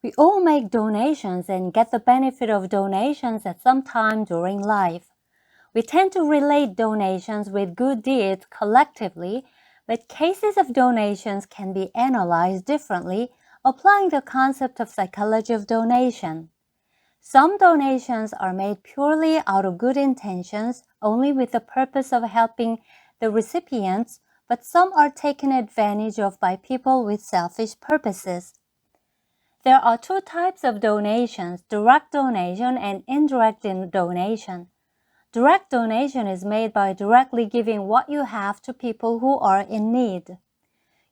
We all make donations and get the benefit of donations at some time during life. We tend to relate donations with good deeds collectively, but cases of donations can be analyzed differently, applying the concept of psychology of donation. Some donations are made purely out of good intentions, only with the purpose of helping the recipients, but some are taken advantage of by people with selfish purposes. There are two types of donations, direct donation and indirect donation. Direct donation is made by directly giving what you have to people who are in need.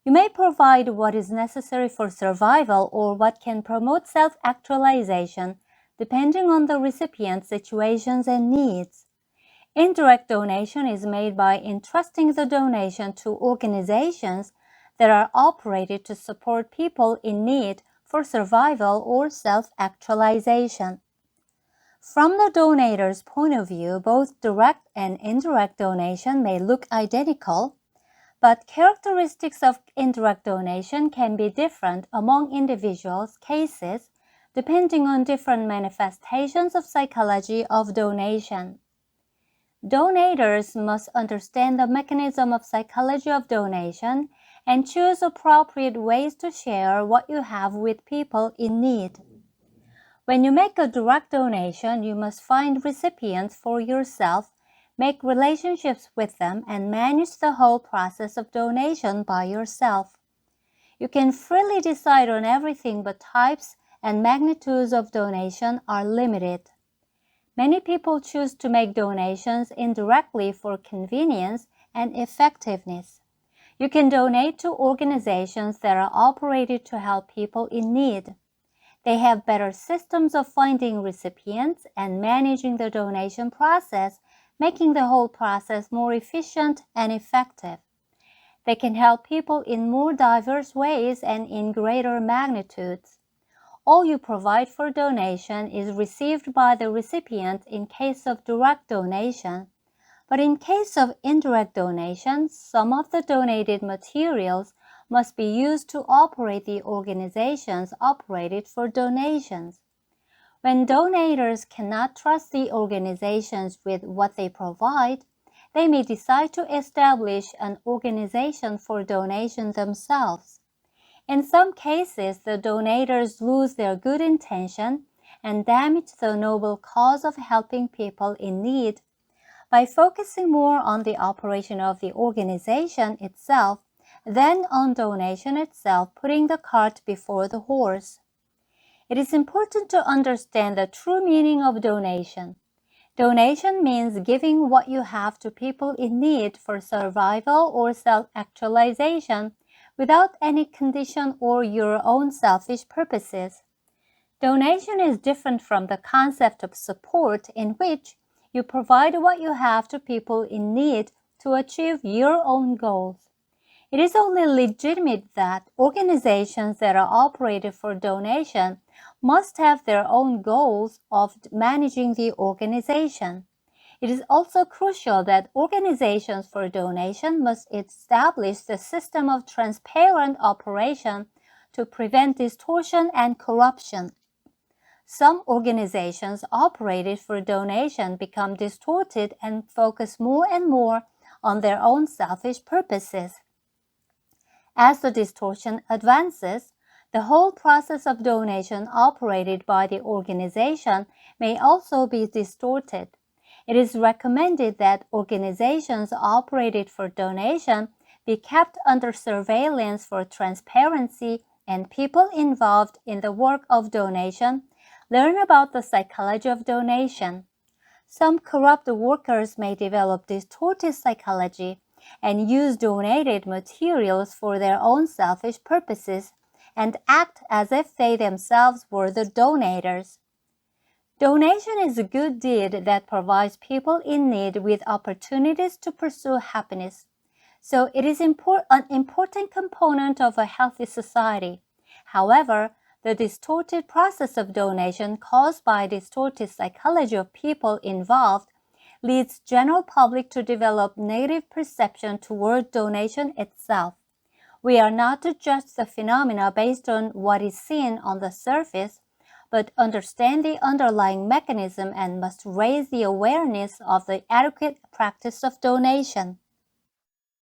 You may provide what is necessary for survival or what can promote self-actualization, depending on the recipient's situations and needs. Indirect donation is made by entrusting the donation to organizations that are operated to support people in need for survival or self-actualization. From the donator's point of view, both direct and indirect donation may look identical, but characteristics of indirect donation can be different among individuals' cases, depending on different manifestations of psychology of donation. Donators must understand the mechanism of psychology of donation and choose appropriate ways to share what you have with people in need. When you make a direct donation, you must find recipients for yourself, make relationships with them, and manage the whole process of donation by yourself. You can freely decide on everything, but types and magnitudes of donation are limited. Many people choose to make donations indirectly for convenience and effectiveness. You can donate to organizations that are operated to help people in need. They have better systems of finding recipients and managing the donation process, making the whole process more efficient and effective. They can help people in more diverse ways and in greater magnitudes. All you provide for donation is received by the recipient in case of direct donation, but in case of indirect donation, some of the donated materials must be used to operate the organizations operated for donations. When donators cannot trust the organizations with what they provide, they may decide to establish an organization for donation themselves. In some cases, the donators lose their good intention and damage the noble cause of helping people in need by focusing more on the operation of the organization itself than on donation itself, putting the cart before the horse. It is important to understand the true meaning of donation. Donation means giving what you have to people in need for survival or self-actualization without any condition or your own selfish purposes. Donation is different from the concept of support, in which you provide what you have to people in need to achieve your own goals. It is only legitimate that organizations that are operated for donation must have their own goals of managing the organization. It is also crucial that organizations for donation must establish the system of transparent operation to prevent distortion and corruption. Some organizations operated for donation become distorted and focus more and more on their own selfish purposes. As the distortion advances, the whole process of donation operated by the organization may also be distorted. It is recommended that organizations operated for donation be kept under surveillance for transparency, and people involved in the work of donation learn about the psychology of donation. Some corrupt workers may develop distorted psychology and use donated materials for their own selfish purposes and act as if they themselves were the donators. Donation is a good deed that provides people in need with opportunities to pursue happiness. So it is an important component of a healthy society. However, the distorted process of donation caused by distorted psychology of people involved leads general public to develop negative perception toward donation itself. We are not to judge the phenomena based on what is seen on the surface, but understand the underlying mechanism and must raise the awareness of the adequate practice of donation.